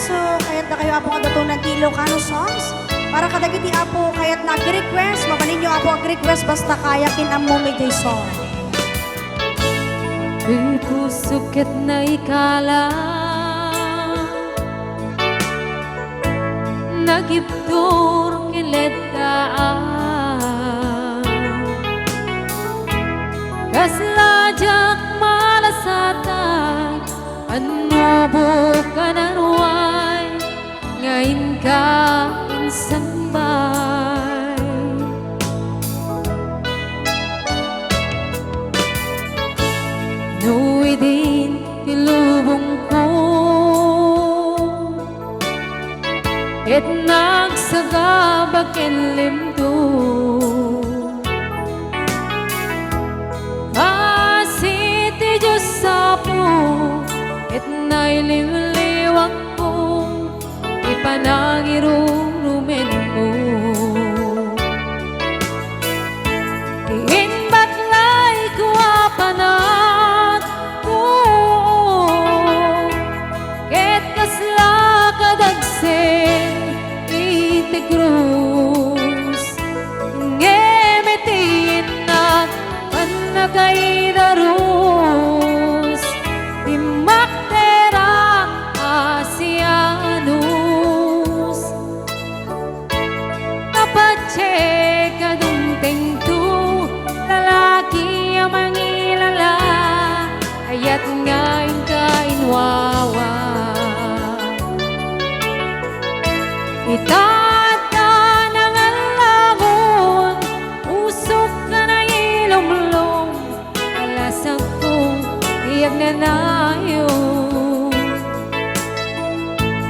So, kayat na kayo apo kadatunan ti Ilocano songs. Para kadagiti apo kayat nag-request, mabalin nyo apo ag-request basta kaya kinamo may jay song. Pusukit na ikala nagibdur kiledaan kaslajak malasatan ano bukan aruay ngayon ka insan bay nuwi din tilubong ko et nagsagabag limdo asiti Diyos sa po et naililiwag ko ipanangirurumen mo tiin baklay ko apanat ko ket kasla kadagsen itigrus ngemetin at panagaydarus dimaktera asianus tapatse kadungteng tu lalaki ang mangilala ayat ngayon kainwawa itata ng alamon usok ka na ilumlong alasak ko iyag na nayo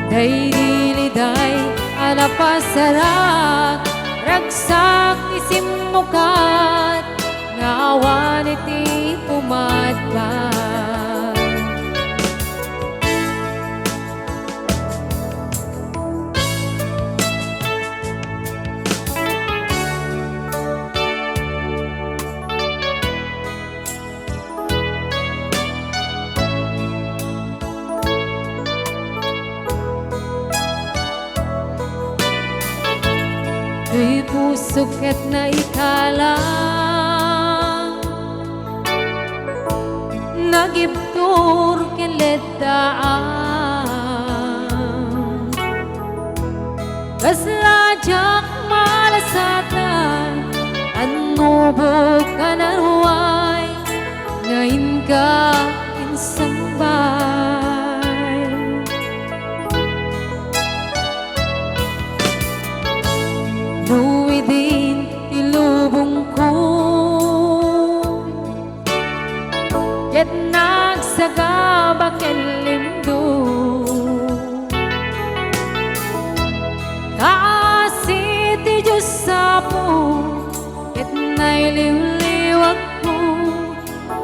day diliday anapasarak ragsak isim mukat ngawan iti pumadbad Di pusukit na ikala nagibtur kiledaan kaslajak malasatan ano bukan aruay ngayon ka insambay nuwi din tilubong ko ket nagsagabak limdo kaasiti Diyos sa po ket naililiwag ko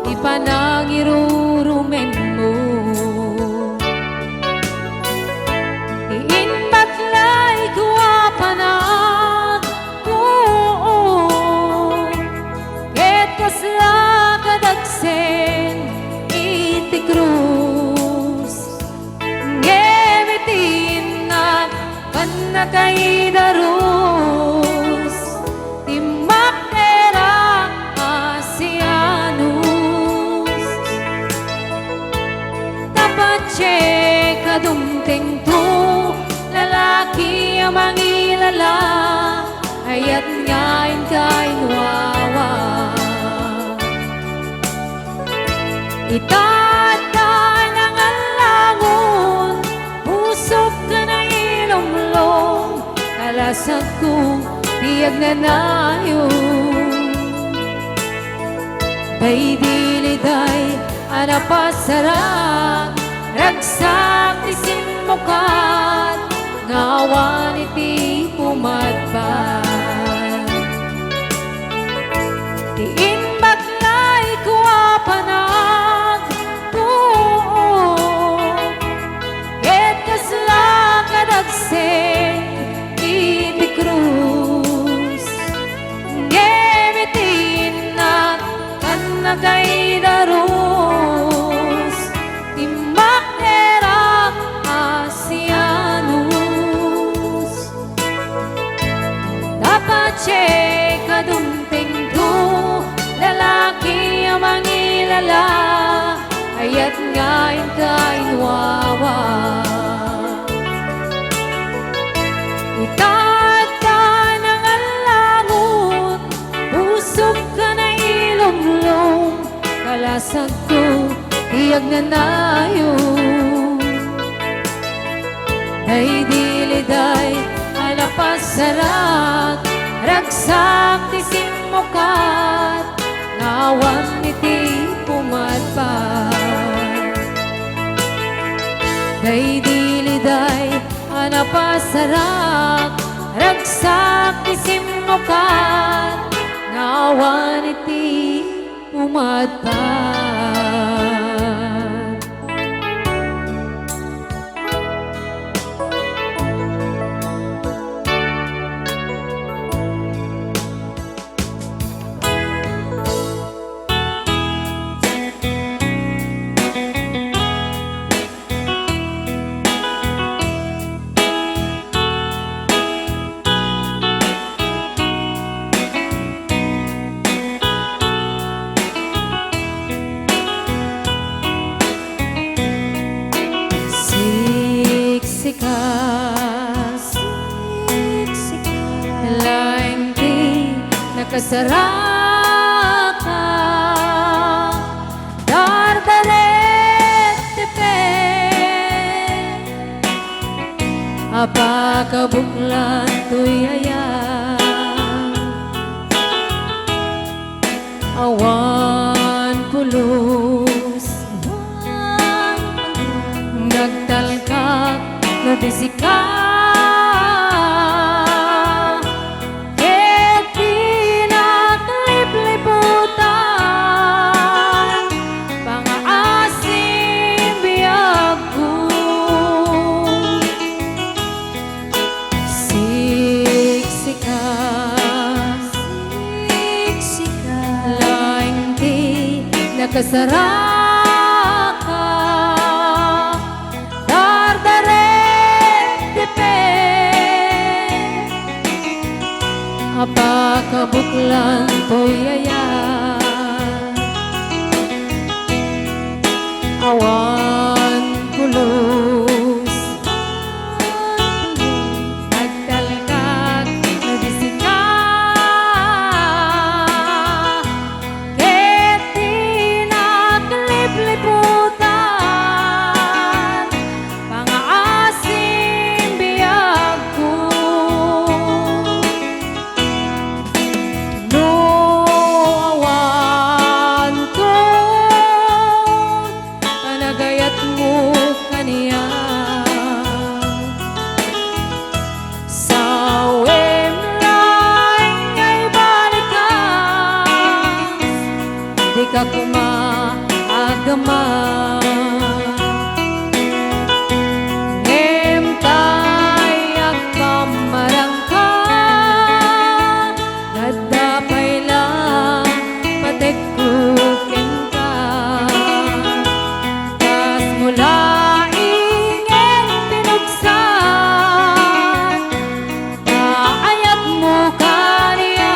ipanangirurumen mo tiin baklay ko apanat kasla kadagsen iti krus ngemitin at panagaydarus timaktera asianus tapatse kadumteng tu lalaki ang mangilala ayat ngayon kainwawa itata ng alangon usok ka na ilumlong kalasag ko tiyag na nayo day diliday anapasarak ragsak isin mukat ngawan iti pumadbad tiin baklay ko apanat ket kasla kadagsen iti krus ngemitin at panagaydarus timaktera asian basag ko, iyag na nayo. Day diliday, alapas sarak, ragsak ti simukat, ngawan iti pumadpad. Day diliday, alapas sarak, ragsak ti simukat, ngawan iti pumadpad. Siksikas, laing di nakasaraka, dardaret tepe, apakabuklan tuyaya, awan pulus, nagtalkak nabisika, ket pinaglipliputan, pangaasim biyag ko. Siksikas, laing di nakasaraka, apakabuklan tuyaya, awan pulus, nagtalkak nabisika, ket pinaglipliputan, pangaasim biyag ko. Di ka kumaagama, ngem tayak kamarangka, nadapay lang patekrukin ka, tas mula ingen pinuksan, naayat mo kaniya.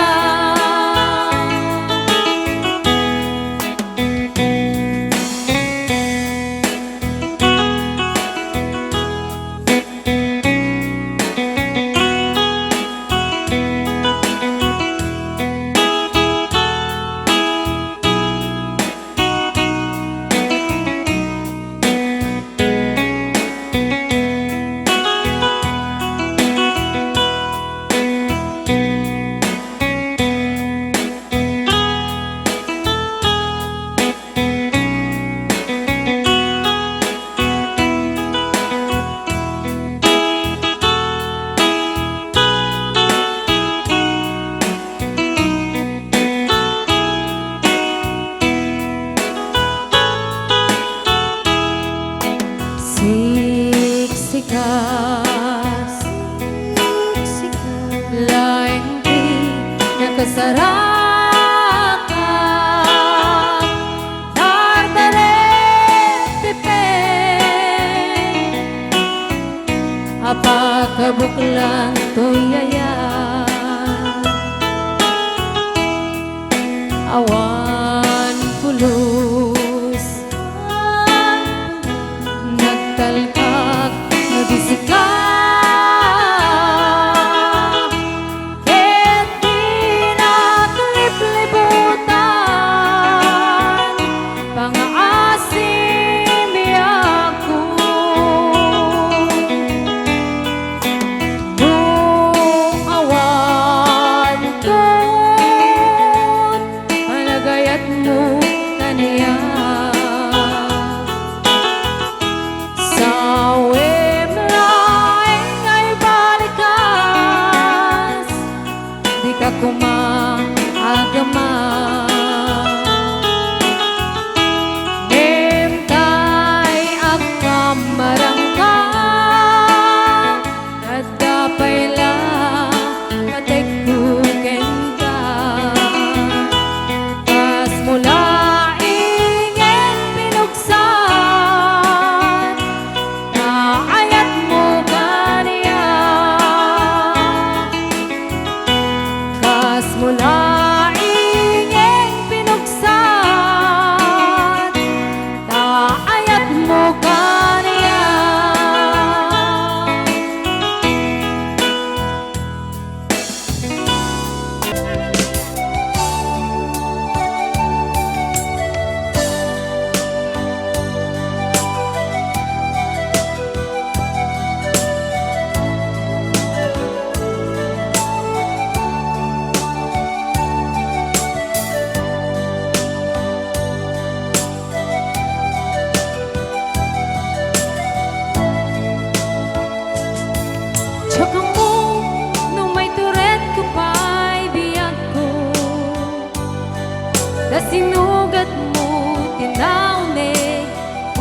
Da sinugat mo tinawne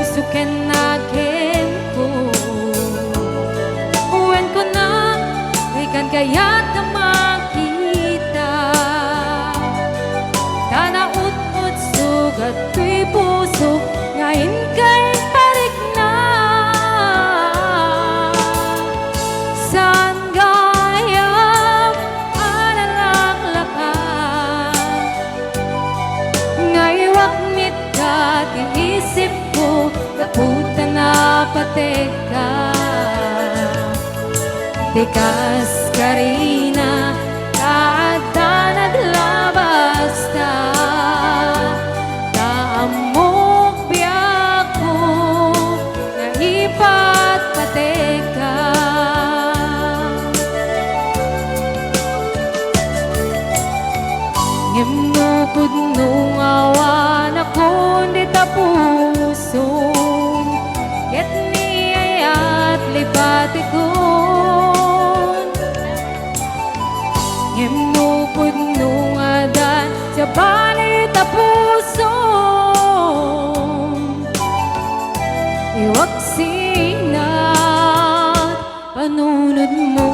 usuken akin ko uwan ko na ikan kaya't na makita kanaut-ut sugat ko'y puso ngayon kay parik na saan gayam analang lakas ngaywak nit ka tinisip ko kaputa na pateka tikas karina kaada naglabas ta kaamok biyak ko nga ipat pateka ngimnukod nung awan ako di tapuso ket niyayat libati ko ngimnukod nung adan sa bali tapuso iwag sinat panunod mo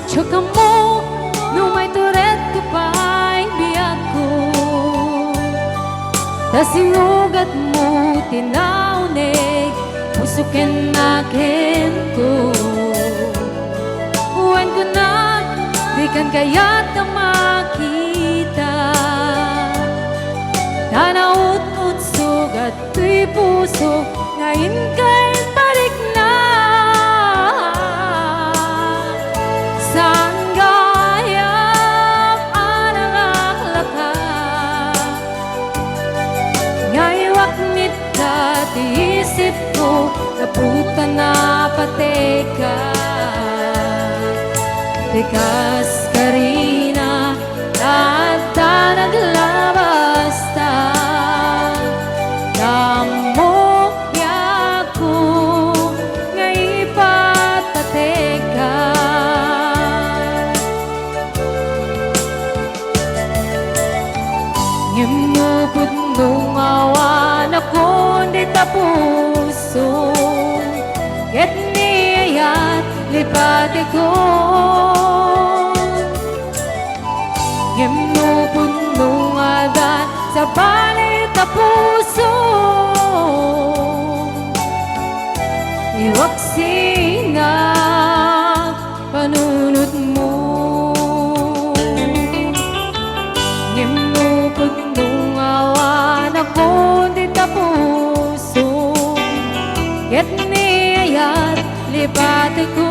Tsaka mo, nung may turet ko pa'y biyak ko ta sinugat mo tinawne pusukin akin ko uwan ko na di kan kaya't na makita tanaut-ut sugat ko'y puso ngayon kay parik na saan gayam analak lakas ngaywak nit ka tiisip ko kaputa na pateka tikas karina kaada naglabas ta kamok biyak ko nga ipat pateka ngimnukod nung awan ako di tapuso ket niyayat libati ko ngimnukod nung adan sa bali tapuso iwag sinat panunod mo ngimnukod nung awan ako di tapuso ket niyayat libati ko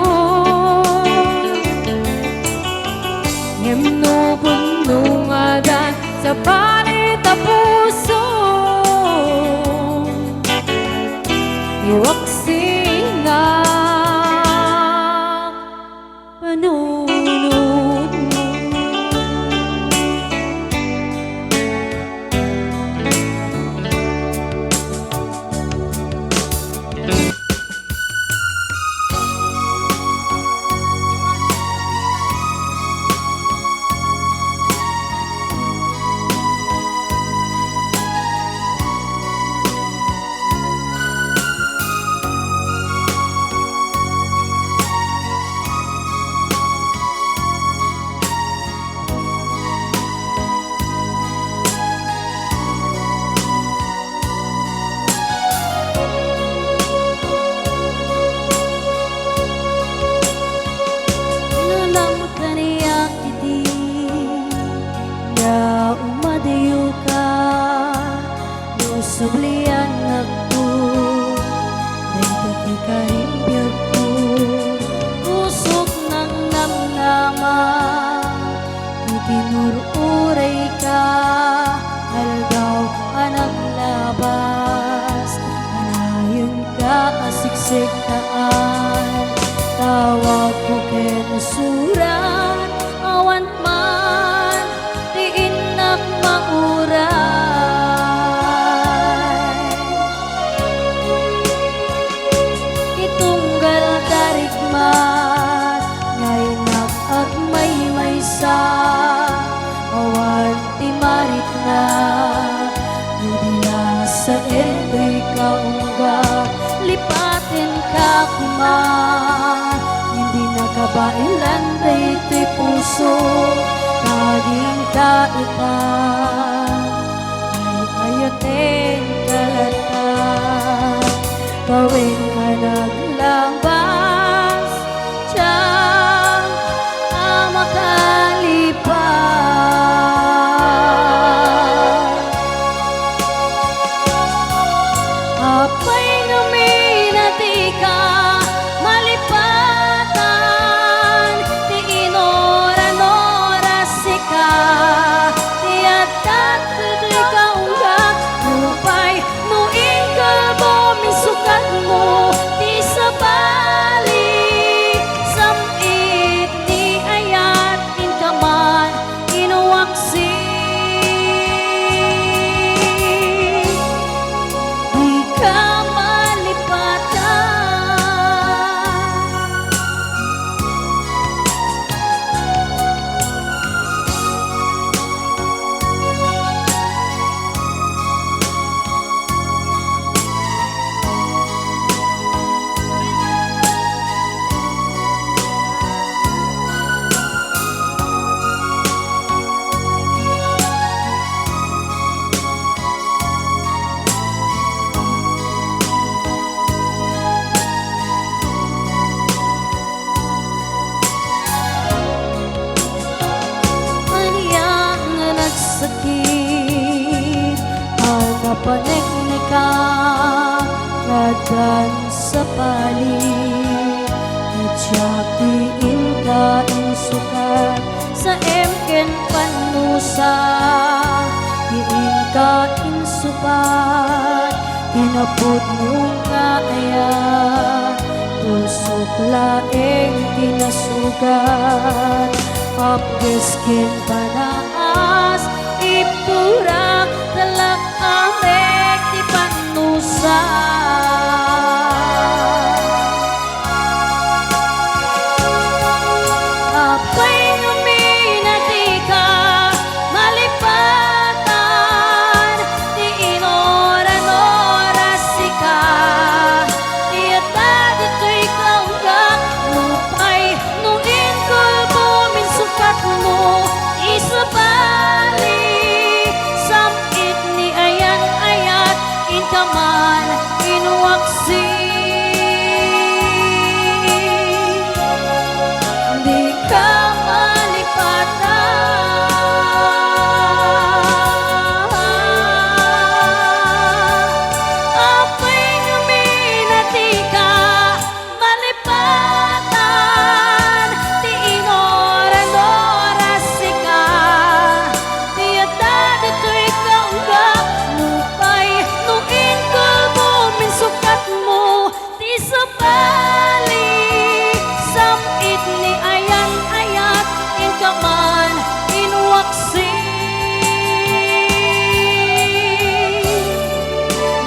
ngimnukod nung adan sa bali tapuso iwag sinat panunod mo sublian aku dan ketika himpiku usok ng namnama itinur uray ka algaw anang labas anayon ka asik sigtaan tawag ko kinusuran awan man tiinak mauray itunggal darigmat ngaynak at may sa awan ti marit na Nudia sa entry kaungga lipatin ka kuma hindi nakabailan daytoy puso naging kaitan ay ayotin kalata gawin ka naglambas tiyang makalipas apay numinati ka malipatan ti inoran-oras ka ti atat tutoy kaungga lupay no ingkal mo misukat mo ti sabali samit ni ayat inkaman inuwaksi di ka malipatan Aniya nga nagsakit ang napanek ni ka ngadan sa palit ityakiin ka insukat sa emken panusa diin ka insupat inapod mo nga ayan tusok laeng tinasugat apgeskin panaas ipurak talak amek di panusa apay numinati ka malipatan ti inoran-oras ka ti atad ito'y kaungga lupay no ingkol mo minsukat mo isabali samit ni ayan-ayat inkaman inuwaksi di ka malipatan apay numinati ka malipatan ti inoran-oras ka ti atad ito'y kaungga lupay no ingkol mo minsukat mo ti sabali samit ni ayan-ayat inkaman inuwaksi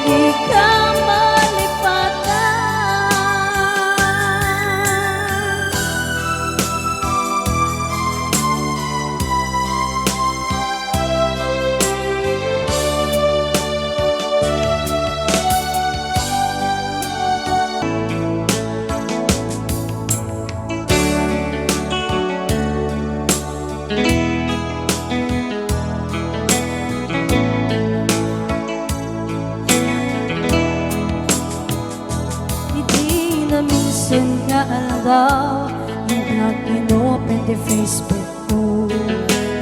di ka malipatan Hindi na minsan nga aldaw Hindi kinopen di Facebook ko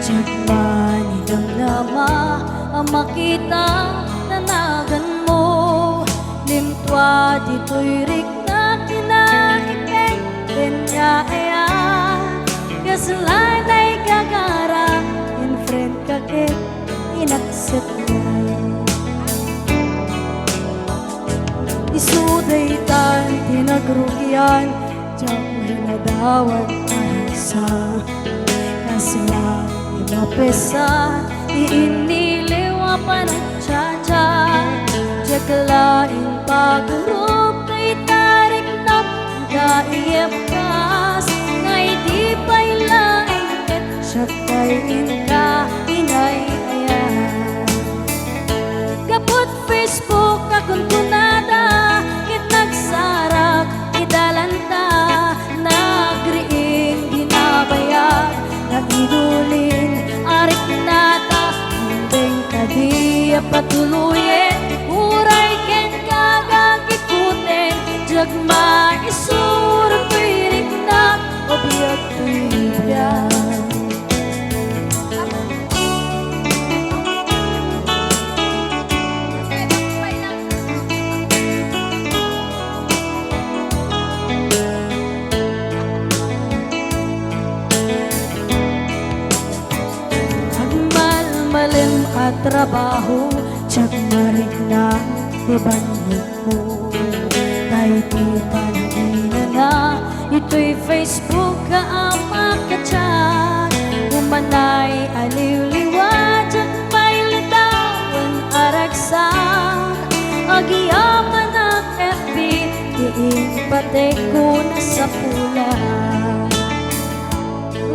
Tiyag man idamdama Ang makita nanagan mo Limtwa dito'y rik na kinaipeng Kanya ayan Kasalay na'y gagara In friend kakit inaksit na isuday tan nagrugian, diyan ko hinadawan sa kasila inapesa, iiniliwa pa ng tsa-tsa, jaglaing pagurog kay tarik na kaiyap kas, ngay di pailaing ket siya kay inka inay ayan. Kapot Facebook akong kunada, kit nagsarap idalanta, nagriing ginabayag, nagidulin arik nata, mumbeng kadiya patuluyin, uray ken kagagikutin, jagma isurag tuirik na, obiyak tuibyan. Malim at trabaho, tsak marik na ibanyo ko. Kahit di panagina na, ito'y Facebook ka ang makachat. Umanay aliw-liwa, tsak may litawan aragsak. Agiyaman ang FB, diing pate ko na sa pula.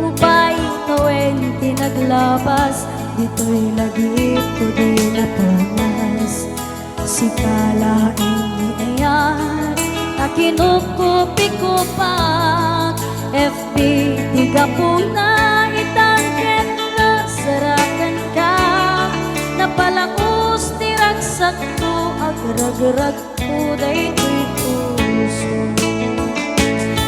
Upay taweng tinaglabas, dito'y lagip ko di napamas. Si kalaing ni ayan, na kinukupi ko pa. FB, tiga po na itangket na sarakan ka. Napalakos tiragsak ko, agrag-rag ko dayto'y puso.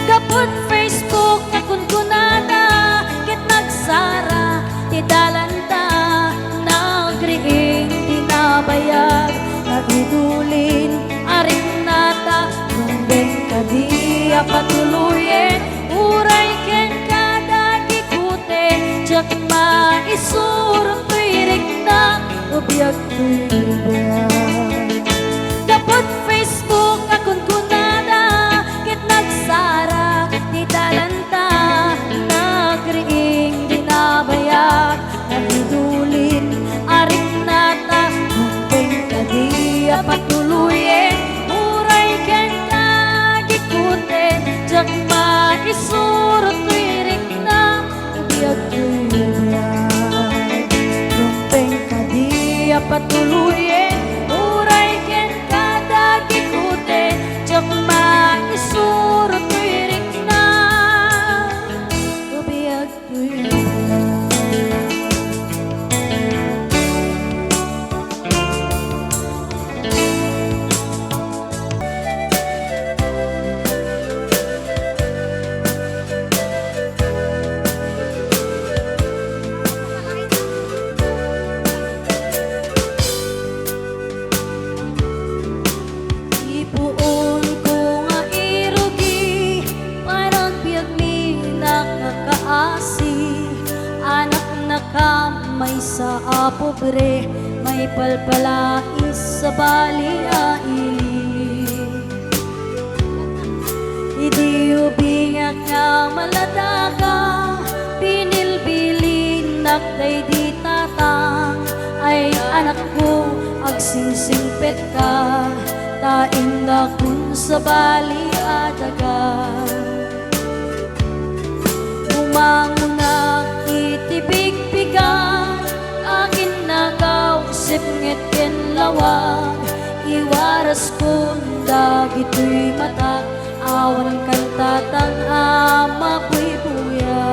Kapot Facebook akong kunada, ket nagsara idalanta, nagriing tinabayag, nagidulin aring nata, mumbeng kadiya patuluyin, uray ken kadagikute, jak maisurong tuirik na, obiyak tuibyan. Kapot Facebook akong kunada, ket nagsara idalanta, nagriing ginabayag, nagidulin aring nata, mumbeng kadiya patuluyin, uray ken kagikute, jak maisurot tuirik na, ubiyag tuibyan. Mumbeng kadiya patuluyin, uray ken kadagikute, jak maisurot tuirik na, ubiyag tuibyan. Ipuon ko nga irugi, parang biyag mi nakakaasi. Anak na kamay sa apobre, may palpalais sa baliaili. Idi ubingak nga maladaga, pinilbilin nakday di tatang. Ay anak ko, agsisimpet ka, tain na kun sa baliadaga. Umangunak itibigbigan, akin nagausip ngit ken lawag. Iwaras kun dagito'y mata, awan kan tatang ama ko'y buya.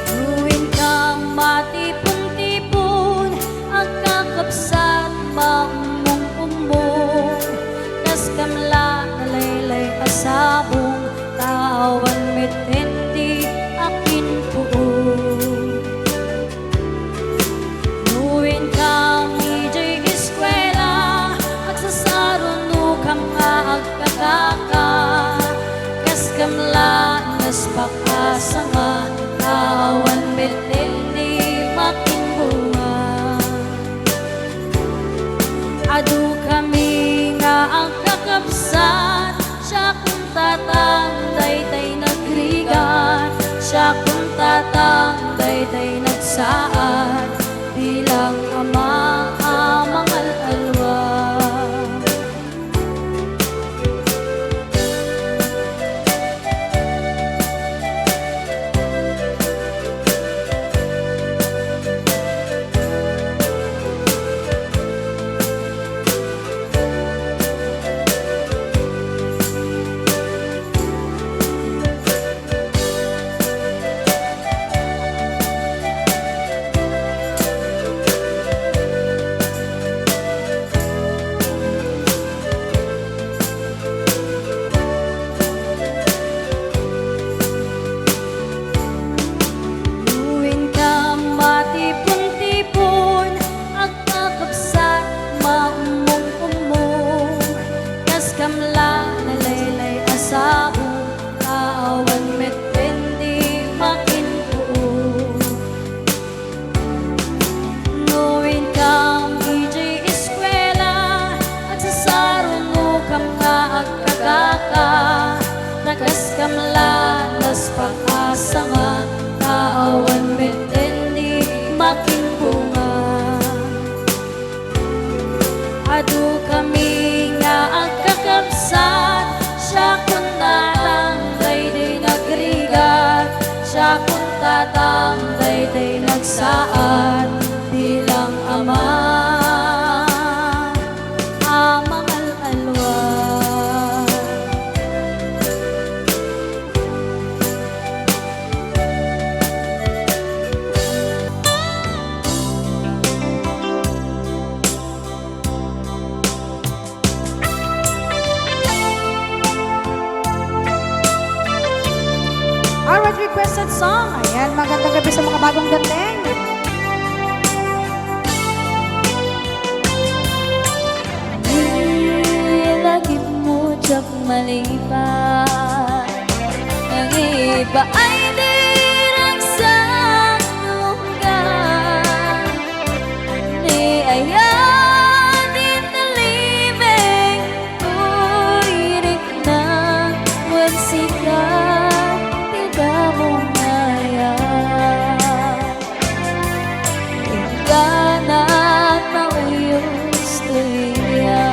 Ruin kang matipon-tipon, ang kakapsat mamong-umong. Adu kami nga ang kakabsat, siya kung tatang dayday nagrigan, siya kung tatang dayday nagsaad, bilang ama amang alalwa. Luwin ka matipon-tipon, ang kakabsat maumong-umong, kas kamla nalaylay asao, taawan met pendi makinpuon. Luwin kang ijay eskwela, at sa sarungo kam nga agkagaka, nakas kamla nas pag-asa nga, taawan metendi makinbunga. Adu kami nga ang kakabsat, siya kung tatang dayday nagrigat, siya kung tatang dayday nagsaad, bilang ama amang alalwa. Alright, requested song. Ayan, magandang gabi sa mga bagong dating. Lagi mo tsak maliban, ang iba ay di rangsang lunggan, ni ayaw din nalimeng, uirik na wansika, tidak mo ngaya. Ingganat mauyos tuya,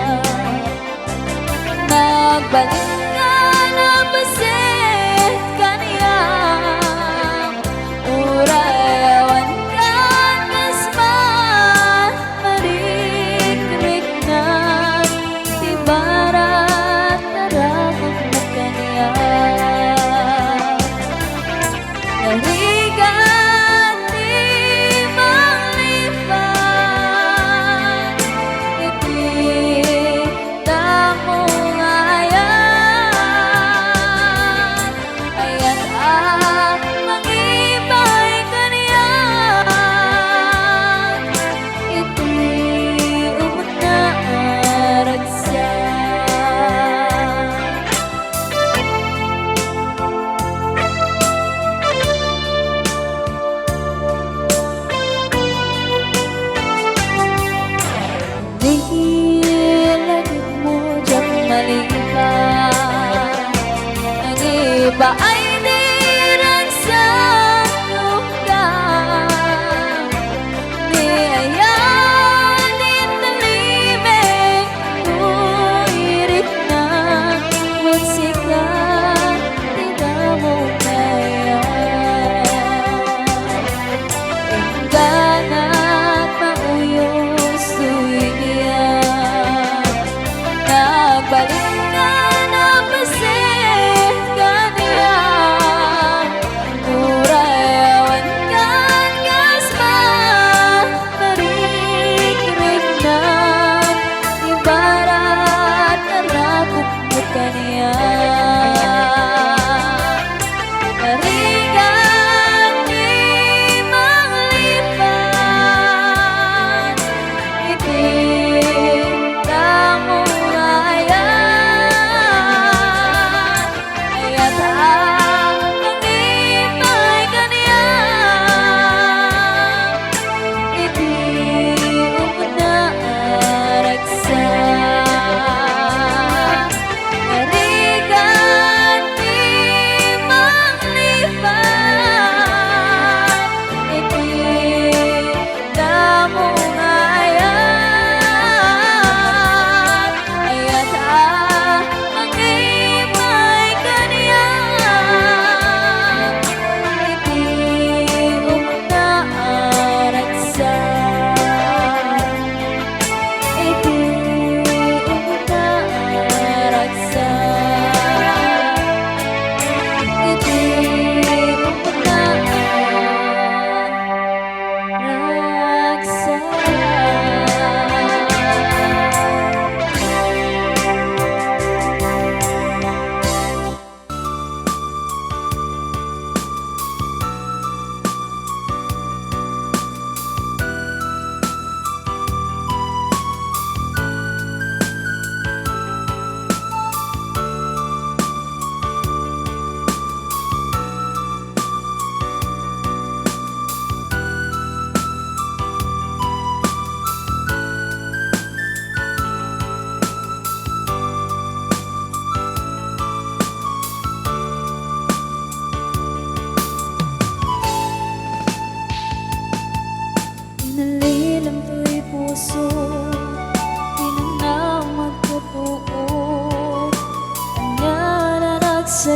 nagbalik ka na basit kaniya, urayawan ka kasman, marik-rik na tibarat naramang na kaniya. Narigat di manglipan, iti damo ngayan, ayan ang mangibay kaniyan, iti umot na aragsan. Nilagid mo diyang maliban, ang iba ay di rangsang lunggan, ni ayaw din nalimeng, uirit na magsika, tidak mo kaya. Ingganat mauyos tuya, nagbalik ka na basit kaniya,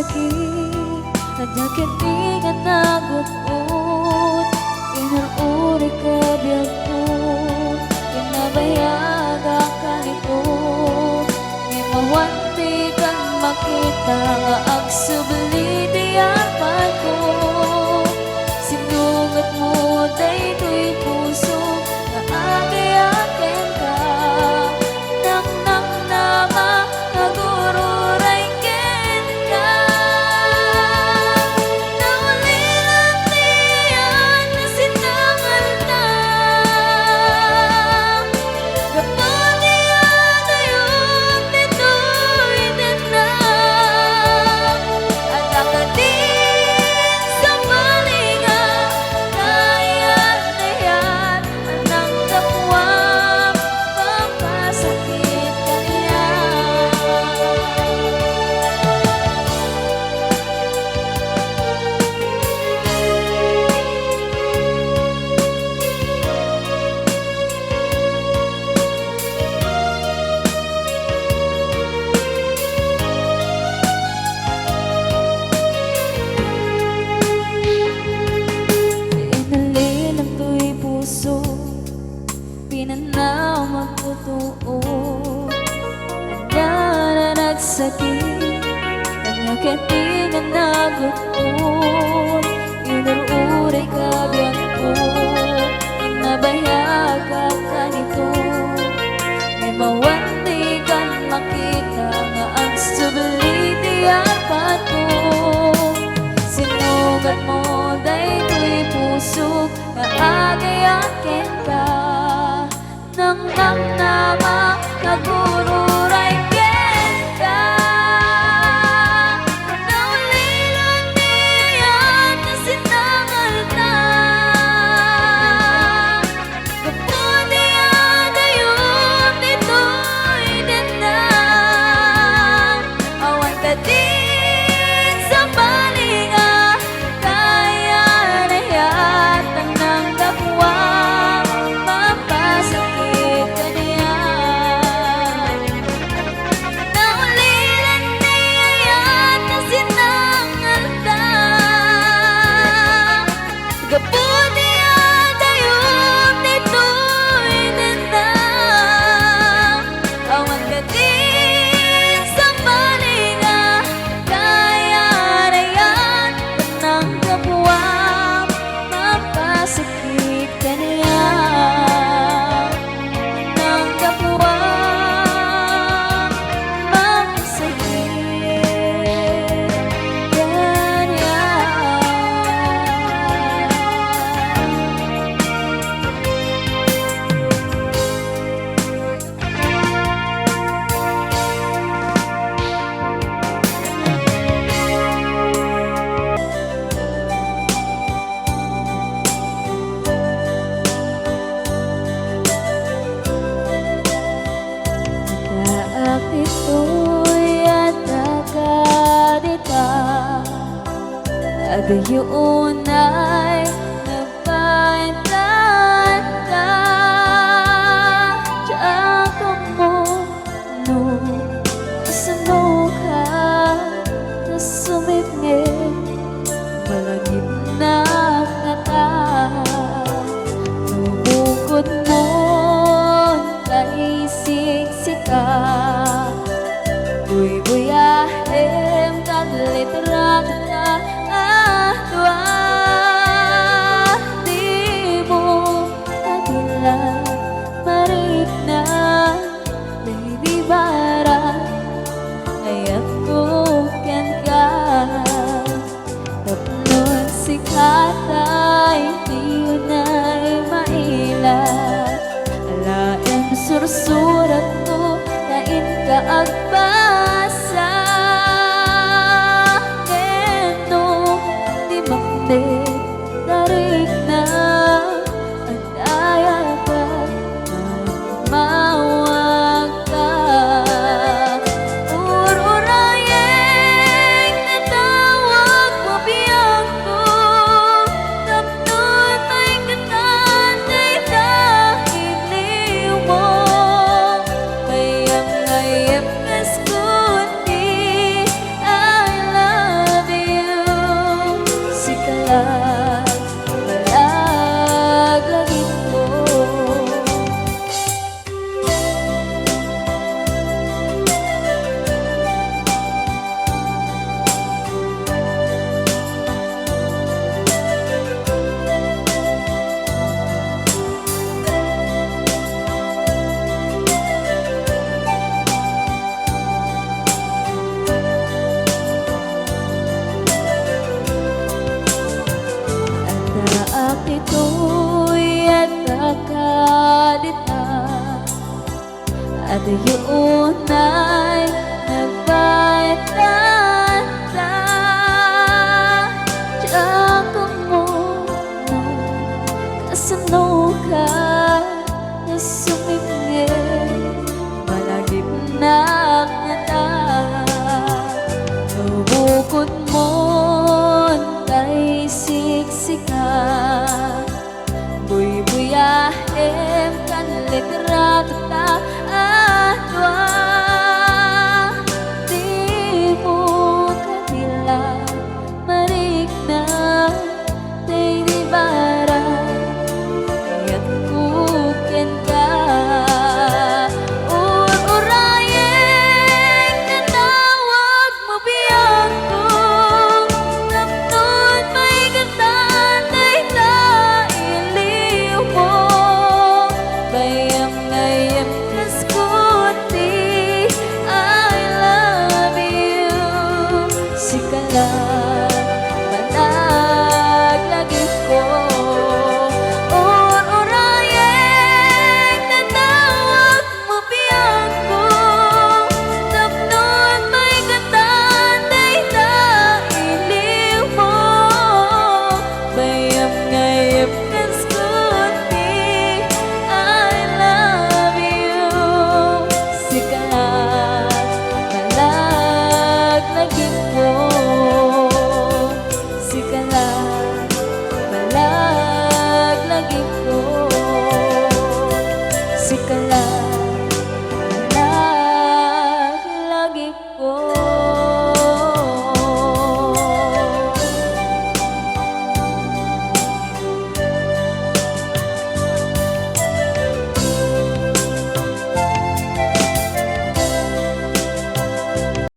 sakit Nanyakin ingat nagot-ut Inaruri ka biyagkut Inabayaga ka nito Imawanti kang makita Nga agsubli diyakan ko Sinungat mo daytoy puso Na agayakin ka Nang nama nagururay ken ka Naulilan niyan na sinangal na Kapag niyan ayun dito'y dinam At nakadin sa balinga Kaya na yan Anang kapwang papasakit ka niya Pinalilang to'y puso Pinanaw magtotoo Handa na nagsakit Nangyakatingan nagot-ut Inururay ka biyagko Inabayaga ka nito Imawanti kang makita Nga ang subli diyakan ko Sinugat mo daytoy puso Na agayakin ka Nang nama nagururay ken ka Naulilan niyan na sinangal na Kapag niyan ayun dito'y dinam Awan ka din sa balinga Kaya na yatang nang kapwang mapasakit ka niya Naulilan niyan na sinangal na Kapag niyan ayun dito'y dinam Awan ka din sa balinga Kaya na yan Nang kapwang mapasakit ka niya Nang kapwang mapasakit ka niya Kaak ito'y atagkadita Agayon ay nagpaintan ka Tiyakang mo no Isano ka na sumipngit Malagip na ngata Nubukod mo Kaisiksika Buy-buyahem Kaglitrak na ahwa Di mo kabila Marit na Baby bara Ayak ko ken ka Tapnon si katay Di yun ay mailat Alaem sursurat ko Kain ka agbasa Ngeno Di makde Darig na At ayaw ka Mawag ka Ururayeng Natawag mo biyang ko Tapnon may katan Ay dahil mo Bayang ngayap ka at yun na